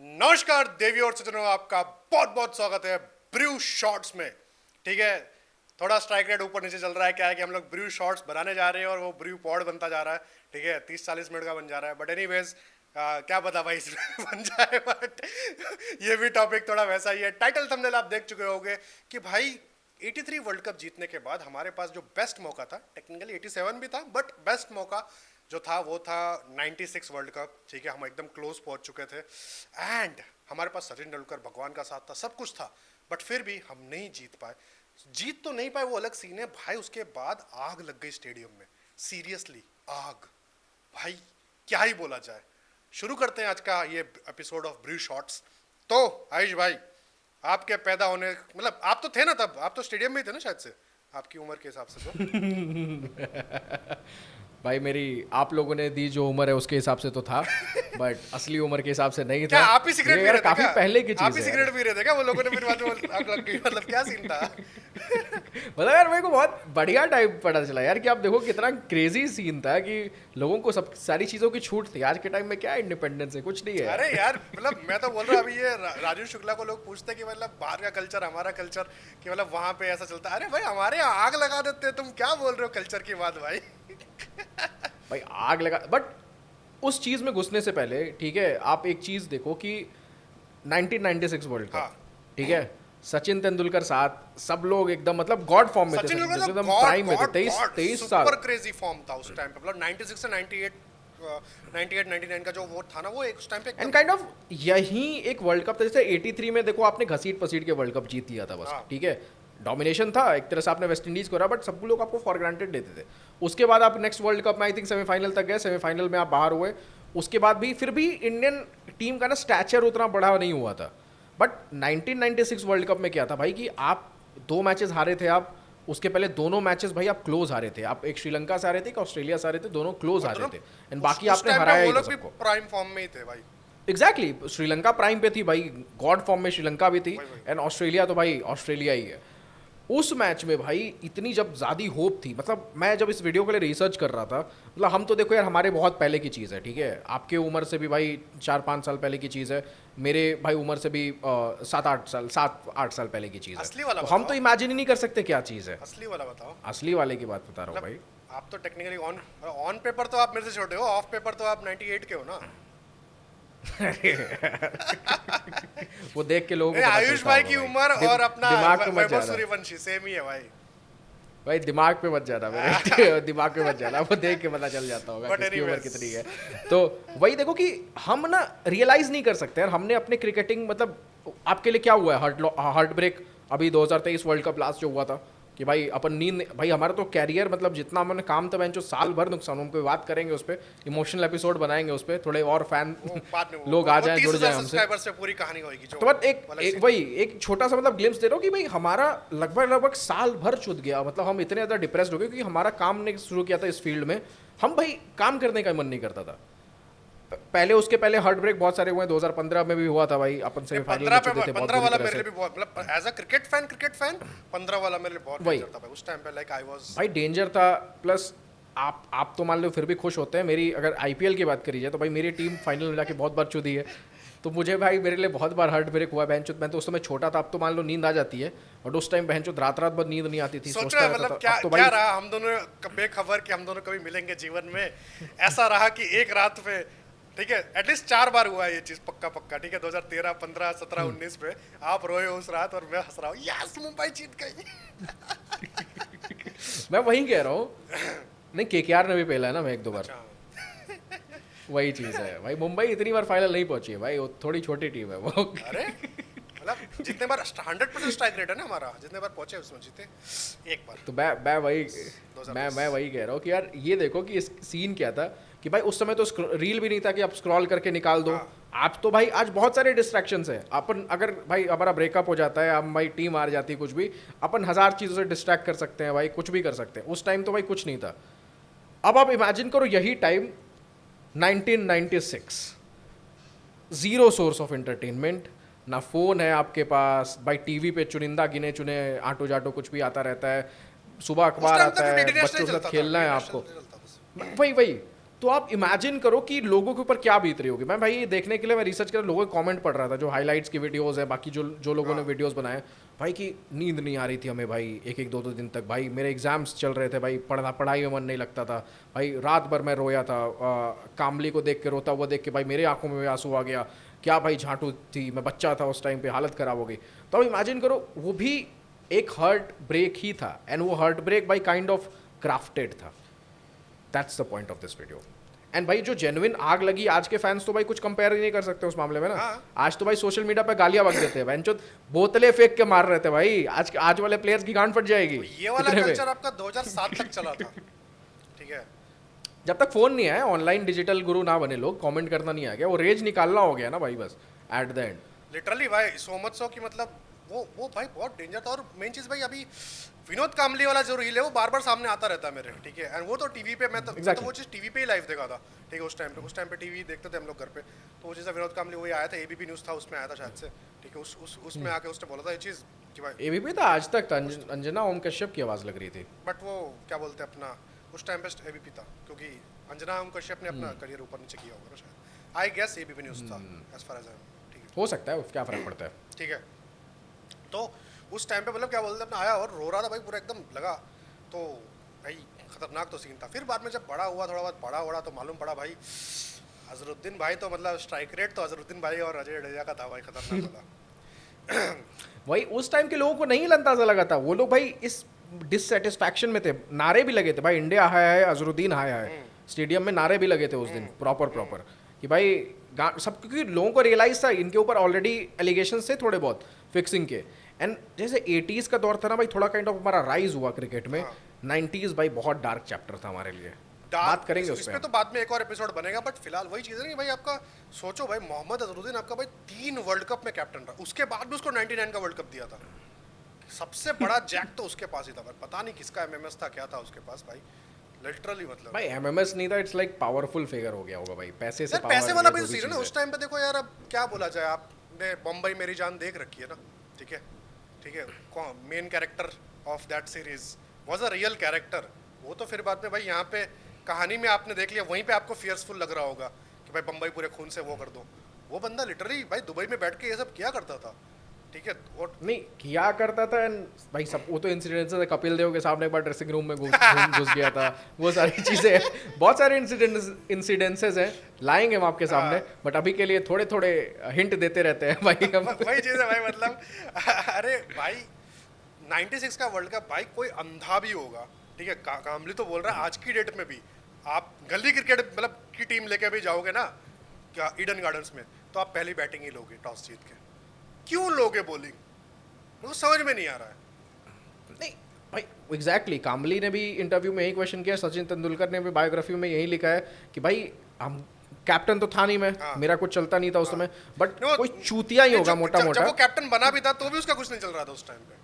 नमस्कार देवी और सज्जनों, आपका बहुत बहुत स्वागत है ब्रू शॉर्ट्स में। ठीक है, थोड़ा स्ट्राइक रेट ऊपर नीचे चल रहा है। क्या है कि हम लोग ब्रू शॉर्ट्स बनाने जा रहे हैं और वो ब्रू पॉड बनता जा रहा है। ठीक है, 30-40 मिनट का बन जा रहा है। बट एनीवेज क्या पता भाई इसमें बन जाए। बट ये भी टॉपिक थोड़ा वैसा ही है। टाइटल थंबनेल आप देख चुके होंगे कि भाई 83 वर्ल्ड कप जीतने के बाद हमारे पास जो बेस्ट मौका था, टेक्निकली 87 भी था, बट बेस्ट मौका जो था वो था 96 वर्ल्ड कप। ठीक है, हम एकदम क्लोज पहुंच चुके थे एंड हमारे पास सचिन तेंदुलकर भगवान का साथ था, सब कुछ था। बट फिर भी हम नहीं जीत पाए। जीत तो नहीं पाए, वो अलग सीन है भाई। उसके बाद आग लग गई स्टेडियम में, सीरियसली आग। भाई क्या ही बोला जाए। शुरू करते हैं आज का ये एपिसोड ऑफ ब्रू शॉर्ट्स। तो आयुष भाई, आपके पैदा होने मतलब आप तो थे ना तब, आप तो स्टेडियम में ही थे ना शायद से, आपकी उम्र के हिसाब से तो। भाई मेरी आप लोगों ने दी जो उम्र है उसके हिसाब से तो था, बट असली उम्र के हिसाब से नहीं क्या था। आप ही सिगरेट ये पी यार रहे थे काफी क्या? पहले की आप चीज ही है यार। सिगरेट पी रहे थे क्या? वो लोगों ने फिर बाद में आग लग गई, मतलब क्या सीन था? मतलब यार मेरे को बहुत बढ़िया टाइप पता चला यार कि आप देखो कितना क्रेजी सीन था कि लोगों को सब सारी चीजों की छूट थी। आज के टाइम में क्या इंडिपेंडेंस है, कुछ नहीं है अरे यार। यार मतलब मैं तो बोल रहा हूँ, अभी ये राजू शुक्ला को लोग पूछते कि मतलब बाहर का कल्चर हमारा कल्चर, कि मतलब वहां पे ऐसा चलता है। अरे भाई हमारे यहाँ आग लगा देते हैं, तुम क्या बोल रहे हो कल्चर की बात भाई? भाई आग लगा, बट उस चीज में घुसने से पहले ठीक है आप एक चीज देखो कि 1996 वर्ल्ड हाँ, कप, ठीक है, सचिन तेंदुलकर साथ सब लोग एकदम मतलब गॉड फॉर्म में थे। सचिन सचिन तेंदुलकर तेंदुलकर तो एकदम गॉड प्राइम में थे, गॉड तेईस गॉड तेईस साल सुपर क्रेजी फॉर्म था उस टाइम पे। मतलब 96 से 98 99 का जो वो था ना, वो एक उस टाइम पे एंड एकदम। काइंड ऑफ यही एक वर्ल्ड कप था। जैसे 83 में देखो आपने घसीट पसीट के वर्ल्ड कप जीत लिया था बस, हाँ, ठीक है, डोमिनेशन था एक तरह से, आपने वेस्ट इंडीज को रहा, बट सब लोग आपको फॉर ग्रांटेड देते थे। उसके बाद आप नेक्स्ट वर्ल्ड कप में आई थिंक सेमीफाइनल तक गए, सेमीफाइनल में आप बाहर हुए। उसके बाद भी फिर भी इंडियन टीम का ना स्टैचर उतना बड़ा नहीं हुआ था। बट 1996 वर्ल्ड कप में क्या था भाई कि आप 2 मैचेस हारे थे आप। उसके पहले दोनों मैचेस भाई आप क्लोज हारे थे। आप एक श्रीलंका से हारे थे, एक ऑस्ट्रेलिया से हारे थे, दोनों क्लोज और हारे दोनों थे। एंड उस बाकी उस आपने टाइम पे हराया वो ही था लोग भी सबको। प्राइम फॉर्म में ही थे भाई। एग्जैक्टली श्रीलंका प्राइम पे थी भाई, गॉड फॉर्म में श्रीलंका भी थी। वही वही। एंड ऑस्ट्रेलिया तो भाई ऑस्ट्रेलिया ही है। उस मैच में भाई इतनी जब ज़्यादा होप थी, मतलब मैं जब इस वीडियो के लिए रिसर्च कर रहा था, मतलब हम तो देखो यार हमारे बहुत पहले की चीज़ है, ठीक है, आपके उम्र से भी भाई 4-5 साल पहले की चीज़ है, मेरे भाई उम्र से भी 7-8 साल पहले की चीज़ है। असली वाला तो हम तो बताओ, इमेजिन ही नहीं कर सकते क्या चीज़ है। असली वाला बताओ। असली वाले की बात बता रहा हूँ मतलब भाई। आप तो टेक्निकली ऑन ऑन पेपर तो आप मेरे से छोटे हो, ऑफ पेपर तो आप 98 के हो ना। वो देख के लोगों नहीं, को पता आयुष चलता भाई होगा की भाई। उम्र और अपना दिमाग पे मत वैभव जाना सूर्यवंशी सेम ही है भाई। भाई, दिमाग पे मत जाना मेरे। दिमाग पे मत जाना, वो देख के पता चल जाता होगा बट किसकी उम्र एनीवेज, कितनी है। तो वही देखो कि हम ना रियलाइज नहीं कर सकते यार, हमने अपने क्रिकेटिंग मतलब आपके लिए क्या हुआ है, हार्ट ब्रेक अभी 2023 वर्ल्ड कप लास्ट जो हुआ था कि भाई अपन नींद भाई हमारा तो कैरियर मतलब जितना हमने काम था जो साल भर नुकसान, उन पे बात करेंगे, उस पर इमोशनल एपिसोड बनाएंगे, उस पर थोड़े और फैन वो बाद में लोग आ वो जाएं, जुड़ 30,000 जाएं हमसे। सब्सक्राइबर से पूरी कहानी होगी जो तो बट एक, अलग एक सीन। वही एक छोटा सा मतलब ग्लिम्स दे रहा हूँ कि भाई हमारा लगभग लगभग साल भर चुत गया। मतलब हम इतने ज़्यादा डिप्रेस्ड हो गए क्योंकि हमारा काम ने शुरू किया था इस फील्ड में, हम भाई काम करने का मन नहीं करता था। पहले उसके पहले हार्ट ब्रेक बहुत सारे हुए हैं, 2015 में भी हुआ था भाई, अपन सेमीफाइनल में चुके थे बहुत 15 बुरी वाला तरह मेरे से। लिए भी बहुत, मतलब एज अ क्रिकेट फैन 15 वाला मेरे लिए बहुत वही डेंजर था भाई उस टाइम पे। लाइक आई वाज भाई डेंजर था। प्लस आप तो मान लो फिर भी खुश होते हैं। मेरी अगर आईपीएल की बात करी जाए तो भाई मेरी टीम फाइनल में जाके बहुत बार चुदी है। तो मुझे भाई मेरे लिए बहुत बार हार्ट ब्रेक हुआ। बहनचोद मैं तो उस समय छोटा था, अब तो मान लो नींद आ जाती है, बट उस टाइम बहनचोद रात रात भर नींद नहीं आती थी, सोच सोचता रहा है रहता मतलब था। क्या अब तो क्या भाई रहा हम दोनों बेखबर कि हम दोनों कभी मिलेंगे जीवन में। ऐसा रहा कि एक रात पे, ठीक है, एटलीस्ट 4 बार हुआ है ये चीज, पक्का पक्का। ठीक है, 2013 15 17 19 पे आप रोए हो उस रात और मैं हंस रहा हूँ, यस मुंबई जीत गई। मैं वही कह रहा हूँ। नहीं, केकेआर ने भी पहला है ना, मैं 1-2 बार। अच्छा, वही चीज़ है भाई, मुंबई इतनी बार फाइनल नहीं पहुंची है भाई, वो थोड़ी छोटी टीम है वो। अरे मतलब जितने बार 100% स्ट्राइक रेट है ना हमारा, जितने बार पहुंचे उसमें जीते एक बार। तो मैं वही 2010। मैं वही कह रहा हूँ कि यार ये देखो कि इस सीन क्या था कि भाई उस समय तो रील भी नहीं था कि आप स्क्रॉल करके निकाल दो। हाँ, आप तो भाई आज बहुत सारे डिस्ट्रैक्शंस हैं। अपन अगर भाई हमारा ब्रेकअप हो जाता है, हम भाई टीम हार जाती है, कुछ भी, अपन 1000 चीज़ों से डिस्ट्रैक्ट कर सकते हैं भाई, कुछ भी कर सकते हैं। उस टाइम तो भाई कुछ नहीं था। अब आप इमेजिन करो यही time 1996, zero source of entertainment, ना फ़ोन है आपके पास भाई, टीवी पे चुनिंदा गिने चुने आटो जाटो कुछ भी आता रहता है, सुबह उस अखबार टाइम आता तक है, डी नेशनल बच्चों के साथ चलता था, खेलना डी है आपको। नेशनल चलता था। वही वही तो आप इमेजिन करो कि लोगों के ऊपर क्या बीत रही होगी। मैं भाई ये देखने के लिए मैं रिसर्च कर लोगों के कमेंट पढ़ रहा था, जो हाइलाइट्स की वीडियोस है, बाकी जो जो लोगों ने वीडियोस बनाए भाई, की नींद नहीं आ रही थी हमें भाई, एक एक दो दो दिन तक भाई, मेरे एग्जाम्स चल रहे थे भाई, पढ़ाई में मन नहीं लगता था भाई, रात भर मैं रोया था, कामली को देख के रोता हुआ देख के भाई मेरे आंखों में भी आंसू आ गया, क्या भाई झांटू थी, मैं बच्चा था उस टाइम पे, हालत खराब हो गई। तो अब इमेजिन करो वो भी एक हार्ट ब्रेक ही था, एंड वो हार्ट ब्रेक भाई काइंड ऑफ क्राफ्टेड था। That's the point of this video. And भाई जो जेन्युइन आग लगी, आज के फैंस तो भाई कुछ कंपेयर ही नहीं कर सकते उस मामले में ना। आज तो भाई सोशल मीडिया पे गालियां बक देते हैं, बेंचोद बोतलें फेंक के मार रहे थे भाई, आज वाले प्लेयर्स की गांड फट जाएगी। ये वाला कल्चर आपका 2007 तक चला था, ठीक है, जब तक फोन नहीं आया, ऑनलाइन डिजिटल गुरु ना बने लोग, कमेंट करना नहीं आ गया, वो रेज निकालना हो गया ना भाई बस एट द एंड। लिटरली भाई सो मच सो कि मतलब वो भाई बहुत डेंजर था। और मेन चीज भाई अभी विनोद कामली वाला जो रील है वो बार बार सामने आता रहता है मेरे, ठीक है, एंड वो तो टीवी पे मैं तो वो चीज टीवी पे ही लाइव देखा था, ठीक है, उस टाइम पे टीवी देखते थे हम लोग घर पे, तो वो चीज़ विनोद कामली वही आया था, एबीपी न्यूज़ था उसमें आया था शायद से, ठीक है, उसमें आके उसने बोला था ये चीज़ कि भाई एबीपी था, आज तक अंजना ओम कश्यप की आवाज लग रही थी, बट वो क्या बोलते हैं अपना उस टाइम पे एबीपी था, क्योंकि अंजना ओम कश्यप ने अपना करियर ऊपर नीचे किया होगा ना शायद, आई गेस एबीपी न्यूज़ था एज फार एज आई, ठीक है, हो सकता है, क्या फर्क पड़ता है, ठीक है। तो उस टाइम पे मतलब क्या बोलते हैं अपना आया और रो रहा था भाई, पूरा एकदम लगा, तो भाई खतरनाक तो सीन था। फिर बाद में जब बड़ा हुआ, थोड़ा बहुत बड़ा हुआ तो मालूम पड़ा भाई अजरुद्दीन भाई तो मतलब स्ट्राइक रेट तो अजरुद्दीन भाई और अजय जडेजा का था भाई, खतरनाक वाला। वही उस टाइम के लोगों को नहीं अंदाजा लगा था, वो लोग भाई इस डिससेटिस्फैक्शन में थे, नारे भी लगे थे भाई, इंडिया है अजरुद्दीन है, स्टेडियम में नारे भी लगे थे उस दिन प्रॉपर कि भाई सब, क्योंकि लोगों को रियलाइज था इनके ऊपर ऑलरेडी एलिगेशन थे थोड़े बहुत फिक्सिंग के। एंड जैसे 80s का दौर था ना भाई, थोड़ा काइंड ऑफ हमारा राइज हुआ क्रिकेट में, 90s भाई बहुत डार्क चैप्टर था हमारे लिए, बात करेंगे उस पे तो बाद में एक और एपिसोड बनेगा, बट फिलहाल वही चीज़ है कि भाई आपका सोचो भाई, मोहम्मद अजरुद्दीन आपका भाई 3 वर्ल्ड कप में कैप्टन रहा, उसके बाद भी उसको 99 का वर्ल्ड कप दिया था, सबसे बड़ा जैक तो उसके पास ही था, पता नहीं किसका एमएमएस था क्या था उसके पास भाई, लिटरली मतलब भाई एमएमएस नहीं था, इट्स लाइक पावरफुल फिगर हो गया होगा भाई, पैसे से पावर, पैसे वाला भी सीन है ना उस टाइम पे। देखो यार अब क्या बोला जाए, आपने बम्बई मेरी जान देख रखी है ना, ठीक है, ठीक है, main character of that series was a real character, वो तो फिर बाद में भाई यहाँ पे कहानी में आपने देख लिया, वहीं पे आपको फियर्सफुल लग रहा होगा कि भाई बम्बई पूरे खून से वो कर दो, वो बंदा लिटरली भाई दुबई में बैठ के ये सब किया करता था, ठीक है, और नहीं किया करता था भाई सब, वो तो इंसिडेंसेस है, कपिल देव के सामने एक बार ड्रेसिंग रूम में घुस गया था, वो सारी चीजें, बहुत सारे इंसिडेंसेस हैं, लाएंगे हम आपके सामने, बट अभी के लिए थोड़े थोड़े हिंट देते रहते हैं भाई हम। वही चीज है भाई, मतलब अरे भाई 96 का वर्ल्ड कप भाई कोई अंधा भी होगा, ठीक है, कामली तो बोल रहा है आज की डेट में भी आप गली क्रिकेट मतलब की टीम लेके भी जाओगे ना क्या ईडन गार्डन्स में, तो आप पहली बैटिंग ही लोगे टॉस जीत के, क्यों लोगे बॉलिंग, मुझे समझ में नहीं आ रहा है। नहीं भाई एग्जैक्टली, कामली ने भी इंटरव्यू में यही क्वेश्चन किया, सचिन तेंदुलकर ने भी बायोग्राफी में यही लिखा है कि भाई हम कैप्टन तो था नहीं मैं, मेरा कुछ चलता नहीं था उस समय, बट कोई चूतिया ही होगा मोटा मोटा, जब वो कैप्टन बना भी था तो भी उसका कुछ नहीं चल रहा था उस टाइम पे,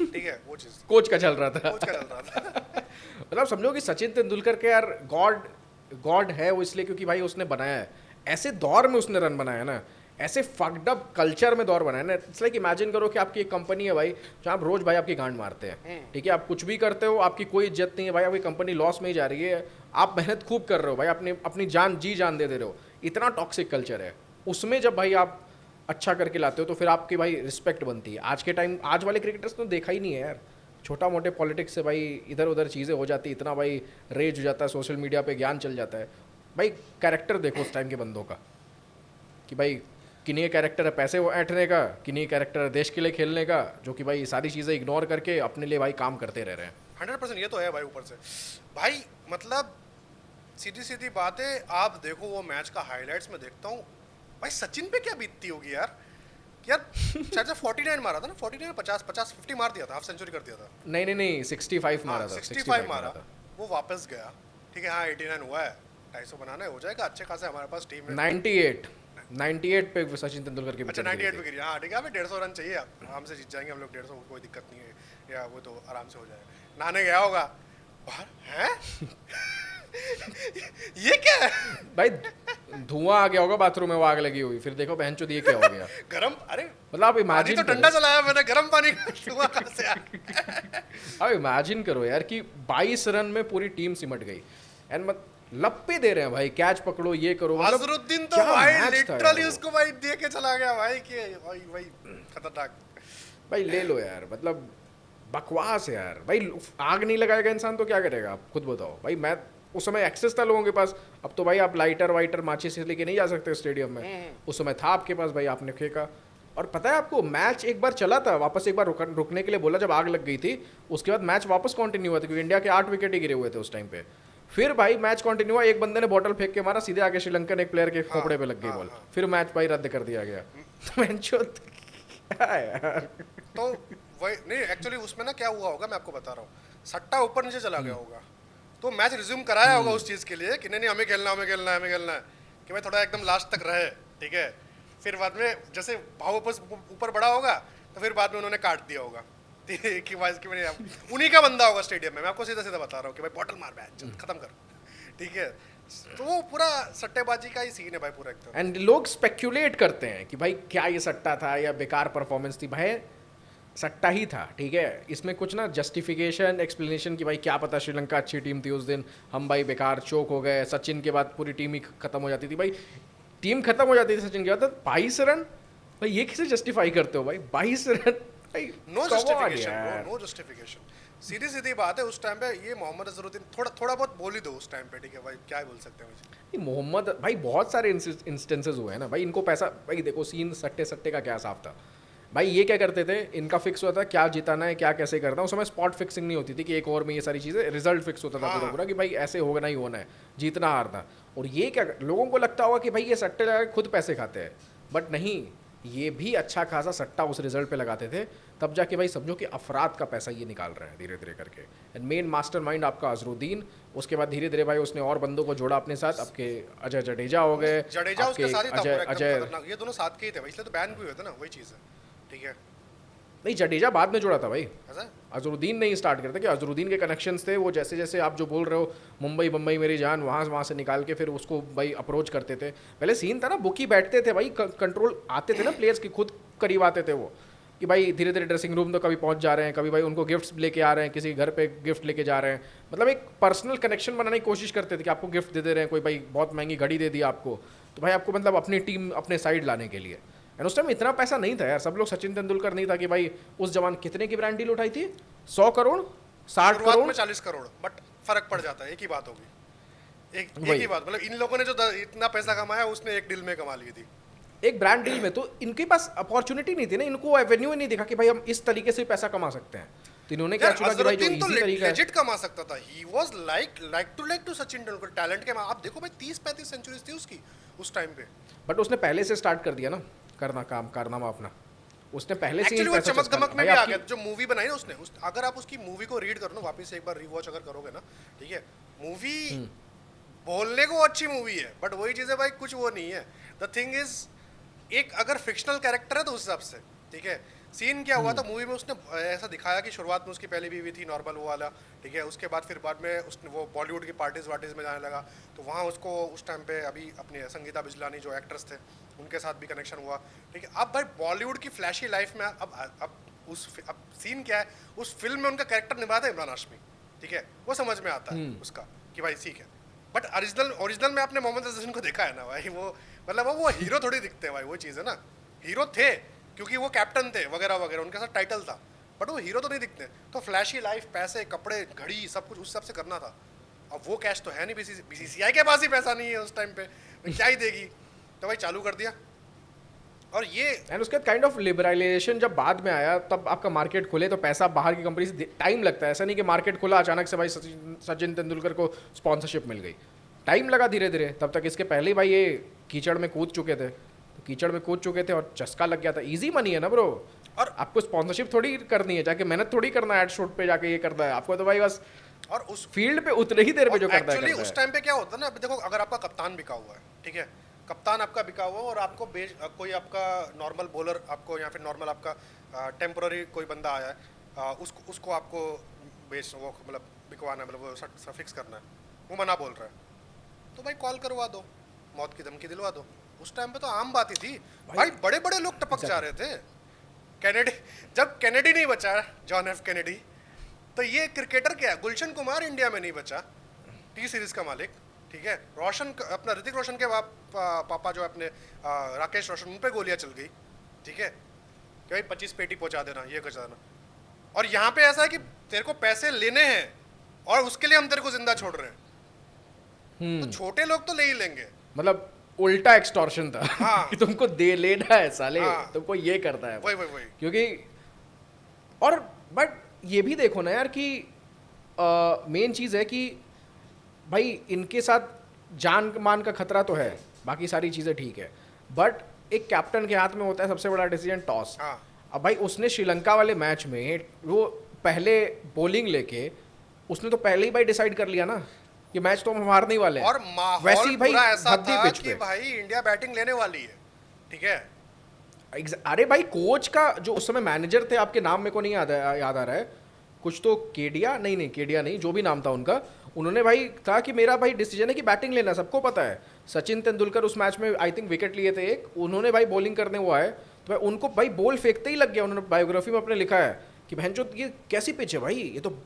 ठीक है, वो चीज कोच का चल रहा था, कोच का चल रहा था। मतलब समझो कि सचिन तेंदुलकर के यार गॉड है वो, इसलिए क्योंकि भाई उसने बनाया है, ऐसे दौर में उसने रन बनाया ना, ऐसे फक्ड अप कल्चर में दौर बनाया ना, इट्स लाइक इमेजिन करो कि आपकी एक कंपनी है भाई, जहाँ आप रोज भाई आपकी गांड मारते हैं, ठीक है, आप कुछ भी करते हो, आपकी कोई इज्जत नहीं है भाई, आपकी कंपनी लॉस में ही जा रही है, आप मेहनत खूब कर रहे हो भाई, अपनी जान दे रहे हो, इतना टॉक्सिक कल्चर है, उसमें जब भाई आप अच्छा करके लाते हो तो फिर आपकी भाई रिस्पेक्ट बनती है। आज के टाइम आज वाले क्रिकेटर्स तो देखा ही नहीं है यार, छोटा मोटे पॉलिटिक्स से भाई इधर उधर चीज़ें हो जाती, इतना भाई रेज हो जाता है, सोशल मीडिया पे ज्ञान चल जाता है भाई। कैरेक्टर देखो उस टाइम के बंदों का कि भाई किन्हीं कैरेक्टर है पैसे वो ऐंठने का, किन्हीं कैरेक्टर है देश के लिए खेलने का, जो कि भाई सारी चीज़ें इग्नोर करके अपने लिए भाई काम करते रह रहे हैं। 100% ये तो है भाई। ऊपर से भाई मतलब सीधी सीधी बात है, आप देखो वो मैच का हाइलाइट्स में देखता हूँ भाई, सचिन पे क्या बीतती होगी यार शायद से 49 मारा था ना, 49 50 मार दिया था, हाफ सेंचुरी कर दिया था। नहीं 65 मारा था, 65 मारा, वो वापस गया, ठीक है, हाँ 89 हुआ है, 250 बनाना है, हो जाएगा अच्छे खासे, हमारे पास टीम है। 98 पे सचिन तेंदुलकर की, अच्छा 98 पे गिरी, हाँ ठीक है, हमें 150 रन चाहिए, आराम से जीत जाएंगे हम लोग 150, कोई दिक्कत नहीं है, या वो तो आराम से हो जाएगा। नहाने गया होगा बाहर हैं ये क्या है भाई, धुआं आ गया होगा बाथरूम में, वो आग लगी हुई, फिर देखो बहनचोद ये क्या हो गया गरम, अरे मतलब आप इमेजिन तो ठंडा चलाया मैंने, गरम पानी धुआं कहां से आ अब इमेजिन करो यार कि 22 रन में पूरी टीम सिमट गई, एंड लप्पे दे रहे हैं भाई, कैच पकड़ो, ये करो, मतलब अजरुद्दीन तो क्या भाई मैच था यार लिटरली वो। उसको भाई दे के चला गया भाई कि भाई भाई खतरनाक। भाई ले लो यार, मतलब बकवास है यार भाई। आग नहीं लगाएगा इंसान तो क्या करेगा, आप खुद बताओ भाई। मैं उस समय एक्सेस था लोगों के पास, अब तो भाई आप लाइटर वाइटर माचिस से लेके नहीं जा सकते स्टेडियम में। उस समय था आपके पास भाई, आपने फेंका। और पता है आपको, मैच एक बार चला था, वापस एक बार रुकने के लिए बोला जब आग लग गई थी, उसके बाद मैच वापस कंटिन्यू हुआ था क्योंकि इंडिया के 8 विकेट ही गिरे हुए थे उस टाइम पे। फिर भाई मैच कंटिन्यू हुआ, एक बंदे ने बॉटल फेंक के मारा, सीधे आके श्रीलंकन एक प्लेयर के खोपड़े पे लग गई बॉल। फिर मैच भाई रद्द कर दिया गया। तो क्या यार। तो वही नहीं, एक्चुअली उसमें ना क्या हुआ होगा मैं आपको बता रहा हूँ, सट्टा ऊपर नीचे चला गया होगा, तो मैच रिज्यूम कराया होगा उस चीज़ के लिए कि नहीं नहीं हमें खेलना हमें खेलना है हमें खेलना है, कि भाई थोड़ा एकदम लास्ट तक रहे, ठीक है। फिर बाद में जैसे भाव वापस ऊपर बढ़ा होगा तो फिर बाद में उन्होंने काट दिया होगा कि भाई कि मैंने उन्हीं का बंदा होगा स्टेडियम में, मैं आपको सीधा सीधा बता रहा हूँ कि भाई बॉटल मार मैच खत्म कर, ठीक है। तो वो पूरा सट्टेबाजी का ही सीन है भाई पूरा एकदम। एंड लोग स्पेक्यूलेट करते हैं कि भाई क्या ये सट्टा था या बेकार परफॉर्मेंस थी। भाई सट्टा ही था, ठीक है। इसमें कुछ ना जस्टिफिकेशन एक्सप्लेनेशन कि भाई क्या पता श्रीलंका अच्छी टीम थी उस दिन, हम भाई बेकार चोक हो गए, सचिन के बाद पूरी टीम ही खत्म हो जाती थी। भाई टीम खत्म हो जाती थी सचिन के बाद, तो 22 रन भाई ये किसे जस्टिफाई करते हो भाई 22 रन भाई। नो come on जस्टिफिकेशन यार। नो जस्टिफिकेशन, सीधी सीधी बात है। उस टाइम पे ये मोहम्मद अजहरुद्दीन थोड़ा थोड़ा बहुत बोल ही दो उस टाइम पे, ठीक है भाई, क्या बोल सकते हैं मुझे। नहीं, मोहम्मद भाई बहुत सारे इंस्टेंसेस हुए हैं ना भाई, इनको पैसा भाई देखो, सीन सट्टे सट्टे का क्या साफ था भाई। ये क्या करते थे, इनका फिक्स होता था क्या जिताना है क्या कैसे करना है। उस समय स्पॉट फिक्सिंग नहीं होती थी कि एक ओवर में ये सारी चीज़ें, रिजल्ट फिक्स होता था पूरा पूरा कि भाई ऐसे होना ही होना है, जीतना हारना। और ये क्या लोगों को लगता होगा कि भाई ये सट्टे लगा के खुद पैसे खाते हैं, बट नहीं, ये भी अच्छा खासा सट्टा उस रिजल्ट पे लगाते थे, तब जाके भाई समझो कि अफराद का पैसा ये निकाल रहे हैं धीरे धीरे करके। एंड मेन मास्टरमाइंड आपका अजरुद्दीन, उसके बाद धीरे धीरे भाई उसने और बंदों को जोड़ा अपने साथ, आपके अजय जडेजा हो गए, जडेजा उसके आपके साथ ही था अजय पूरा एकदम अजय खतरनाक, ये दोनों साथ के ही थे भाई, इसलिए तो बैन भी हुए थे ना, वही चीज़ है, ठीक है। नहीं जडेजा बाद में जोड़ा था भाई, ऐसा अजरुद्दीन ने ही स्टार्ट करता कि अजरुद्दीन के कनेक्शंस थे वो, जैसे जैसे आप जो बोल रहे हो मुंबई बम्बई मेरी जान, वहाँ से निकाल के फिर उसको भाई अप्रोच करते थे। पहले सीन था ना, बुकी बैठते थे भाई, कंट्रोल आते थे ना प्लेयर्स की, खुद करीब आते थे वो, कि भाई धीरे धीरे ड्रेसिंग रूम तो कभी पहुंच जा रहे हैं, कभी भाई उनको गिफ्ट्स लेके आ रहे हैं, किसी घर पे गिफ्ट लेके जा रहे हैं, मतलब एक पर्सनल कनेक्शन बनाने की कोशिश करते थे कि आपको गिफ्ट दे रहे हैं, कोई भाई बहुत महंगी घड़ी दे दी आपको, तो भाई आपको मतलब अपनी टीम अपने साइड लाने के लिए। एंड उस टाइम इतना पैसा नहीं था यार, सब लोग सचिन तेंदुलकर नहीं था कि भाई उस जमाने कितने की ब्रांड डील उठाई थी, 100 करोड़ 60 शुरुआत करोड़ में 40 करोड़, बट फर्क पड़ जाता है, एक ही बात होगी, एक वही। ही बात, मतलब इन लोगों ने जो इतना पैसा कमाया उसने एक डील में कमा ली थी। एक ब्रांड डील में, तो इनके पास अपॉर्चुनिटी नहीं थी ना, इनको एवेन्यू ही नहीं दिखा कि भाई हम इस तरीके से पैसा कमा सकते हैं, तो इन्होंने क्या यार चुना कि भाई जो अजहरुद्दीन तो इजी तरीका है। लेजिट कमा सकता था, he was like to Sachin Tendulkar, talent के आप देखो भाई 30-35 सेंचुरीज थी उसकी उस टाइम पे। बट उसने पहले से स्टार्ट कर दिया ना करना काम, कारनामा अपना, उसने पहले से ही एक्चुअली वो पैसा चमक चस्का दमक में भाई भी आ आपकी। गया, जो मूवी बनाई ना उसने अगर आप उसकी मूवी को रीड करो ना, वापस से एक बार रिवॉच अगर करोगे ना, ठीक है, मूवी बोलने को अच्छी मूवी है, बट वही चीज़ है भाई, कुछ वो नहीं है। द थिंग इज, एक अगर फिक्शनल कैरेक्टर है तो उस हिसाब से, ठीक है। सीन क्या हुआ था मूवी में, उसने ऐसा दिखाया कि शुरुआत में उसकी पहली बीवी थी नॉर्मल वो वाला, ठीक है, उसके बाद फिर बाद में उसने वो बॉलीवुड की पार्टीज वार्टीज में जाने लगा, तो वहाँ उसको उस टाइम पे अभी अपने संगीता बिजलानी जो एक्ट्रेस थे उनके साथ भी कनेक्शन हुआ, ठीक है। अब भाई बॉलीवुड की फ्लैशी लाइफ में अब सीन क्या है, उस फिल्म में उनका कैरेक्टर निभाता है इमरान हाशमी, ठीक है, वो समझ में आता है उसका कि भाई ठीक है। बट ओरिजिनल में आपने मोहम्मद अजहरुद्दीन को देखा है ना भाई, वो मतलब वो हीरो थोड़ी दिखते हैं भाई, वो चीज़ है ना, हीरो थे क्योंकि वो कैप्टन थे वगैरह वगैरह, उनके साथ टाइटल था, बट वो हीरो तो नहीं दिखते। तो फ्लैशी लाइफ, पैसे, कपड़े, घड़ी, सब कुछ उस हिसाब से करना था। अब वो कैश तो है नहीं, बीसीसीआई के पास ही पैसा नहीं है उस टाइम पे, क्या ही देगी, तो भाई चालू कर दिया। और ये एंड उसके काइंड ऑफ लिबरलाइजेशन जब बाद में आया, तब आपका मार्केट खुले तो पैसा बाहर की कंपनी से टाइम लगता है, ऐसा नहीं कि मार्केट खुला अचानक से भाई सचिन तेंदुलकर को स्पॉन्सरशिप मिल गई, टाइम लगा धीरे धीरे। तब तक इसके पहले भाई ये कीचड़ में कूद चुके थे, तो कीचड़ में कूद चुके थे और चस्का लग गया था। इजी मनी है ना ब्रो, और आपको स्पॉन्सरशिप थोड़ी करनी है, जाके मेहनत थोड़ी करना है एड शूट पे जाके ये करना है आपको, तो भाई बस और उस फील्ड पे उतने ही देर में जो करता एक्चुअली है उस टाइम पे क्या होता है ना, अभी देखो अगर आपका कप्तान बिका हुआ है, ठीक है, कप्तान आपका बिका हुआ है और आपको कोई आपका नॉर्मल बॉलर आपको या फिर नॉर्मल आपका टेम्पररी कोई बंदा आया है, उसको आपको बेच वो मतलब बिकवाना है, मतलब वो फिक्स करना है, वो मना बोल रहा है, तो भाई कॉल करवा दो, मौत की धमकी दिलवा दो। उस टाइम पे तो आम बात ही थी भाई, बड़े बड़े लोग टपक जा रहे थे। कैनेडी, जब कैनेडी नहीं बचा जॉन एफ कैनेडी, तो ये क्रिकेटर क्या है, गुलशन कुमार इंडिया में नहीं बचा, टी सीरीज का मालिक, ठीक है, रोशन अपना ऋतिक रोशन के पापा जो अपने राकेश रोशन, उन पे गोलियां चल गई, ठीक है, कि भाई 25 पेटी पहुंचा देना, ये पहुंचा देना। और यहाँ पे ऐसा है कि तेरे को पैसे लेने हैं और उसके लिए हम तेरे को जिंदा छोड़ रहे हैं। तो छोटे लोग तो ले ही लेंगे। मतलब उल्टा एक्सटॉर्शन था। हाँ। कि तुमको दे लेना है साले, हाँ। तुमको ये करता है वही वही वही। क्योंकि और बट ये भी देखो ना यार कि मेन चीज़ है कि भाई इनके साथ जान मान का खतरा तो है, बाकी सारी चीज़ें ठीक है, बट एक कैप्टन के हाथ में होता है सबसे बड़ा डिसीजन, टॉस। हाँ। अब भाई उसने श्रीलंका वाले मैच में वो पहले बॉलिंग लेके उसने तो पहले ही भाई डिसाइड कर लिया ना कि मैच तो हम हारने ही वाले हैं। और वैसे माहौल ही भाई पूरा ऐसा भद्दी था पिच कि पे। भाई इंडिया बैटिंग लेने वाली है, ठीक है। अरे भाई कोच का जो उस समय मैनेजर थे, आपके नाम मेरे को नहीं याद आ रहा है, कुछ तो केडिया, नहीं केडिया नहीं, जो भी नाम था उनका, उन्होंने भाई कहा कि मेरा भाई डिसीजन है कि बैटिंग लेना, सबको पता है। सचिन तेंदुलकर उस मैच में आई थिंक विकेट लिए थे एक, उन्होंने भाई बॉलिंग करने हुआ है तो भाई उनको भाई बॉल फेंकते ही लग गया। उन्होंने बायोग्राफी में अपने लिखा है कि भैंचो ये कैसी पिच है भाई, ये तो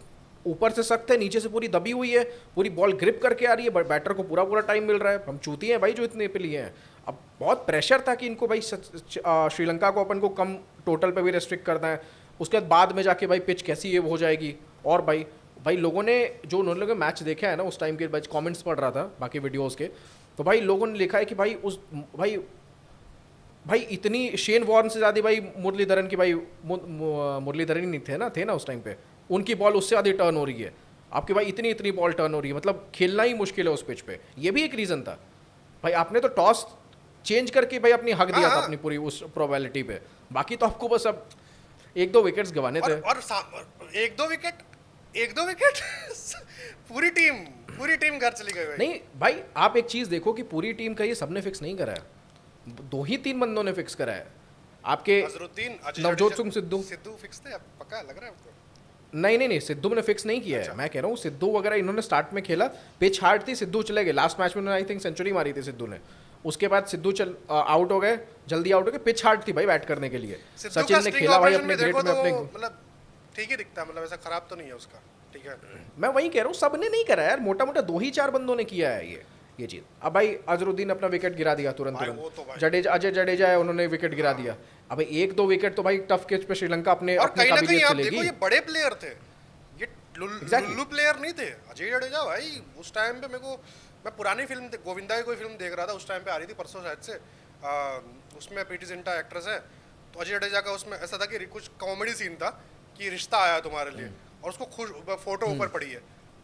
ऊपर से सख्त है, नीचे से पूरी दबी हुई है, पूरी बॉल ग्रिप करके आ रही है, बैटर को पूरा पूरा टाइम मिल रहा है, हम चूती हैं भाई जो इतने पे लिए हैं। अब बहुत प्रेशर था कि इनको भाई श्रीलंका को अपन को कम टोटल पे भी रेस्ट्रिक्ट करना है, उसके बाद में जाके भाई पिच कैसी ये हो जाएगी। और भाई लोगों ने जो उन्होंने लोगों मैच देखा है ना उस टाइम के, भाई कमेंट्स पढ़ रहा था बाकी वीडियोस के, तो भाई लोगों ने लिखा है कि भाई उस भाई इतनी शेन वॉर्न से ज़्यादा भाई मुरलीधरन की, भाई मुरलीधरन ही नहीं थे ना उस टाइम पे, उनकी बॉल उससे ज़्यादा टर्न हो रही है आपकी भाई, इतनी बॉल टर्न हो रही है, मतलब खेलना ही मुश्किल है उस पिच पे। ये भी एक रीज़न था भाई, आपने तो टॉस चेंज करके भाई अपनी हक दिया था अपनी पूरी उस प्रोबेबिलिटी पे, बाकी तो आपको बस अब 1-2 विकेट्स गंवाने थे। और 1-2 विकेट पूरी टीम घर चली गई भाई। नहीं भाई आप एक चीज देखो कि पूरी टीम का ये सबने फिक्स नहीं करा है, 2 ही 3 बंदों ने फिक्स करा है। आपके अजरुद्दीन, नवजोत सिंह सिद्धू फिक्स थे, अब पक्का लग रहा है आपको? नहीं सिद्धू ने फिक्स नहीं किया है। मैं कह रहा हूँ सिद्धू वगैरह इन्होंने स्टार्ट में खेला, पिच हार्ड थी, सिद्धू चले गए, लास्ट मैच में उन्होंने आई थिंक सेंचुरी मारी थी सिद्धू ने, उसके बाद सिद्धू आउट हो गए, जल्दी आउट हो गए, पिच हार्ड थी भाई बैट करने के लिए। सचिन ने खेला भाई अपने ग्रेट में अपने, मतलब ठीक ही दिखता है, मतलब ऐसा खराब तो नहीं है उसका, ठीक है। मैं वही कह रहा हूँ सबने नहीं करा यार, मोटा मोटा 2 ही 4 बंदों ने किया है ये चीज। अब भाई अजरुद्दीन अपना विकेट गिरा दिया तुरंत, अजय जडेजा है उन्होंने विकेट गिरा दिया। अब 1-2 विकेट तो भाई टफ कैच पे श्रीलंका अपने काबिलियत से लेगी। ये बड़े प्लेयर थे, ये लुल्लू प्लेयर नहीं थे। अजय जडेजा भाई उस टाइम पे मेरे को, मैं पुरानी फिल्म गोविंदा की कोई फिल्म देख रहा था, उस टाइम पे आ रही थी परसों शायद से, उसमें प्रीति जिंटा एक्ट्रेस है, तो अजय जडेजा का उसमें ऐसा था कि कुछ कॉमेडी सीन था कि रिश्ता आया तुम्हारे लिए, और उसको फोटो ऊपर पड़ी है,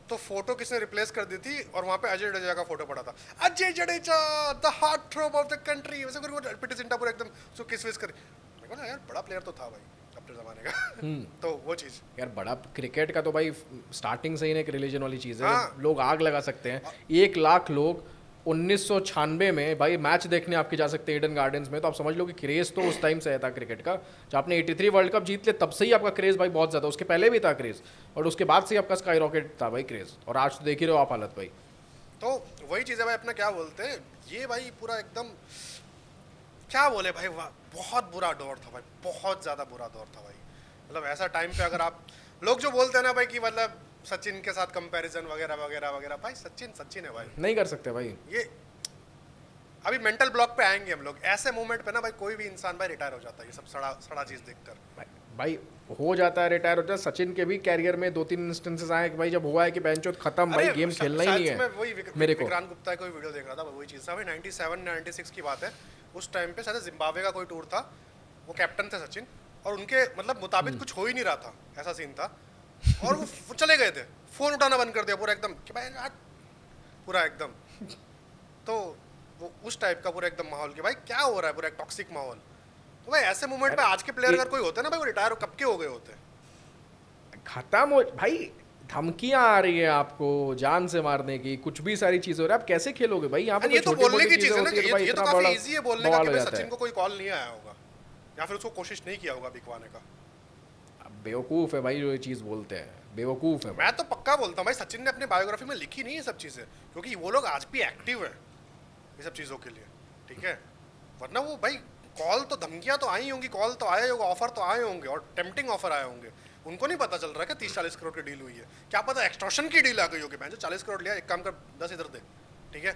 तो फोटो किसने रिप्लेस कर दी थी और वहाँ पे अजय जडेजा का फोटो पड़ा था, Ajay Jadeja the heart throb of the country, वैसे करके प्रीति जिंटा पूरा एकदम उसको किस विस कर, मैं बोला यार बड़ा प्लेयर तो था भाई अपने जमाने का। तो वो चीज यार बड़ा क्रिकेट का तो भाई स्टार्टिंग से ही एक रिलीजन वाली चीज है। हाँ। लोग आग लगा सकते हैं, 1 लाख लोग 1996 में भाई मैच देखने आपके जा सकते हैं ईडन गार्डन्स में, तो आप समझ लो कि क्रेज तो उस टाइम से था क्रिकेट का। जब आपने 83 वर्ल्ड कप जीत लिया तब से ही आपका क्रेज भाई बहुत ज़्यादा, उसके पहले भी था क्रेज और उसके बाद से ही आपका स्काई रॉकेट था भाई क्रेज, और आज तो देख ही रहे हो आप हालत भाई। तो वही चीज़ है भाई, अपना क्या बोलते हैं ये भाई पूरा एकदम क्या बोले भाई, बहुत बुरा दौर था भाई, बहुत ज़्यादा बुरा दौर था भाई। मतलब ऐसा टाइम पे अगर आप लोग जो बोलते हैं ना भाई कि मतलब सचिन के साथ कंपैरिजन वगैरह वगैरह वगैरह, भाई सचिन है भाई, नहीं कर सकते भाई। ये अभी मेंटल ब्लॉक पे आएंगे हम लोग, ऐसे मोमेंट पे ना भाई कोई भी इंसान भाई रिटायर हो जाता है, ये सब सड़ा चीज देखकर भाई हो जाता है, रिटायर हो जाता है। सचिन के भी कैरियर में 2-3 इंस्टेंसेस आए कि भाई जब हुआ है कि बेंचोत खत्म भाई, गेम खेलना ही नहीं है। वही मेरे को विक्रांत गुप्ता की कोई वीडियो देख रहा था, वही चीज था भाई, 97 96 की बात है, उस टाइम पे शायद जिम्बाब्वे का कोई टूर था, वो कैप्टन थे सचिन, और उनके मतलब मुताबिक कुछ हो ही नहीं रहा था, ऐसा सीन था, और वो चले गए थे, फोन उठाना बंद कर दिया पूरा एकदम कि भाई पूरा एकदम, तो वो उस टाइप का पूरा एकदम माहौल कि भाई क्या हो रहा है, पूरा एक टॉक्सिक माहौल। तो भाई ऐसे मोमेंट पे आज के प्लेयर अगर कोई होते ना भाई, वो रिटायर कब के हो गए होते, खत्म हो भाई, धमकियां आ रही है आपको जान से मारने की, कुछ भी सारी चीजें हो रही है, आप कैसे खेलोगे भाई यहाँ पे? ये तो बोलने की चीज है ना, ये तो काफी इजी है बोलने का कि भाई सचिन को कोई कॉल नहीं आया होगा या फिर उसको कोशिश नहीं किया होगा बिकवाने का। बेवकूफ है भाई जो ये चीज बोलते हैं, बेवकूफ है। मैं तो पक्का बोलता हूँ भाई, सचिन ने अपनी बायोग्राफी में लिखी नहीं है सब चीजें, क्योंकि वो लोग आज भी एक्टिव है ये सब चीजों के लिए, ठीक है, वरना वो भाई कॉल तो धमकियां तो आई होंगी, कॉल तो आए होगा, ऑफर तो आए होंगे, और टेम्पटिंग ऑफर आए होंगे, उनको नहीं पता चल रहा है कि 30-40 करोड़ की डील हुई है, क्या पता एक्सटॉर्शन की डील आ गई होगी, मैं जो 40 करोड़ लिया, एक काम कर 10 इधर दे, ठीक है।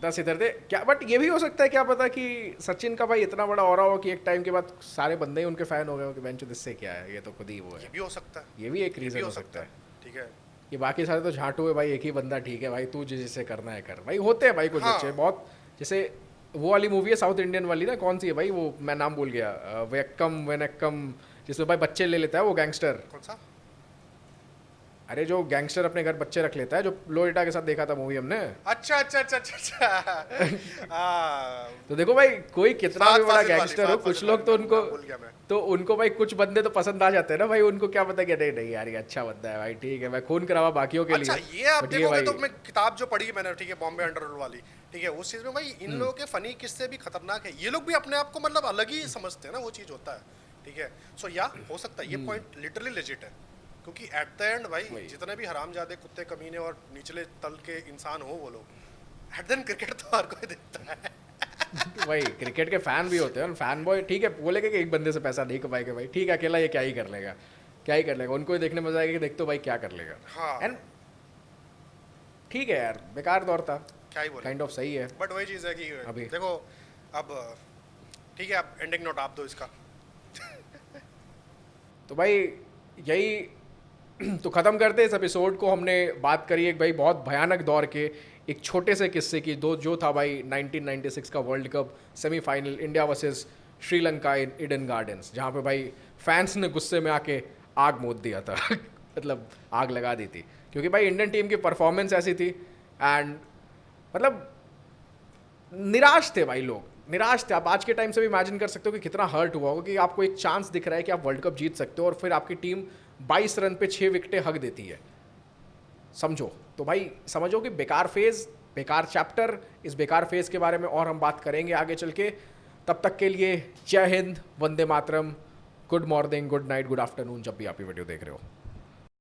10 इधर थे क्या, बट ये भी हो सकता है, क्या पता कि सचिन का भाई इतना बड़ा ऑरा हो कि एक टाइम के बाद सारे बंदे ही उनके फैन हो गए हो कि बेंच इससे क्या है, ये तो खुद ही वो ये है। भी हो सकता है, ये भी एक ये रीजन भी हो सकता है ठीक है। कि बाकी सारे तो झांटू है भाई, एक ही बंदा ठीक है भाई, तू जिसे करना है कर भाई। होते हैं भाई कुछ हाँ। बच्चे बहुत, जैसे वो वाली मूवी है साउथ इंडियन वाली ना, कौन सी है भाई वो, मैं नाम भूल गया, वेक्कम वेनक्कम, जिसमें भाई बच्चे ले लेता है वो गैंगस्टर। कौन सा? अरे जो गैंगस्टर अपने घर बच्चे रख लेता है, जो लोरिटा के साथ देखा था मूवी हमने। अच्छा अच्छा अच्छा अच्छा अच्छा। तो देखो भाई कोई कितना भी बड़ा गैंगस्टर हो, फासिल कुछ वाली, लोग तो उनको, नाम भूल गया मैं। तो उनको भाई कुछ बंदे तो पसंद आ जाते हैं ना भाई, उनको क्या पता कि नहीं नहीं यार ये अच्छा बंदा है भाई, ठीक है मैं खून करावा बाकियों के अच्छा लिए। ये आप but ये देखोगे भाई तो मैं किताब जो पढ़ी मैंने, ठीक है, बॉम्बे अंडरवर्ल्ड वाली, ठीक है, उस चीज में भाई इन लोगों के फनी किस्से भी खतरनाक है। ये लोग भी अपने आप को मतलब अलग ही समझते हैं ना, वो चीज होता है, ठीक है। सो या हो सकता है ये पॉइंट लिटरली लेजिट है, क्योंकि एट द एंड भाई वही। जितने भी हरामजादे कुत्ते कमीने और निचले तल के इंसान हो वो लोग, एट द एंड क्रिकेट तो हर कोई देखता है। भाई क्रिकेट के फैन भी होते हैं, फैन बॉय ठीक है, बोलेगा कि एक बंदे से पैसा नहीं कमाएगा भाई, ठीक है अकेला ये क्या ही कर लेगा, क्या ही कर लेगा, उनको ही देखने मजा आएगा कि देख तो भाई क्या कर लेगा। हाँ। एंड ठीक है यार, बेकार दौर था, क्या ही बोले, काइंड ऑफ सही है। बट वही चीज है कि अभी। देखो अब ठीक है, आप एंडिंग नोट आप दो इसका। तो भाई यही तो ख़त्म करते इस एपिसोड को। हमने बात करी एक भाई बहुत भयानक दौर के एक छोटे से किस्से की, दो जो था भाई 1996 का world cup semifinal, India versus Sri Lanka in Eden Gardens, जहाँ पे भाई फैंस ने गुस्से में आके आग मोद दिया था। मतलब आग लगा दी थी, क्योंकि भाई इंडियन टीम की परफॉर्मेंस ऐसी थी एंड मतलब निराश थे भाई लोग, निराश थे। आप आज के टाइम से भी इमेजिन कर सकते हो कि कितना हर्ट हुआ होगा कि आपको एक चांस दिख रहा है कि आप वर्ल्ड कप जीत सकते हो और फिर आपकी टीम 22 रन पे 6 विकेटें हक देती है, समझो। तो भाई समझो कि बेकार फेज, बेकार चैप्टर, इस बेकार फेज के बारे में और हम बात करेंगे आगे चल के। तब तक के लिए जय हिंद, वंदे मातरम, good morning, good night, good afternoon, जब भी आप ये वीडियो देख रहे हो।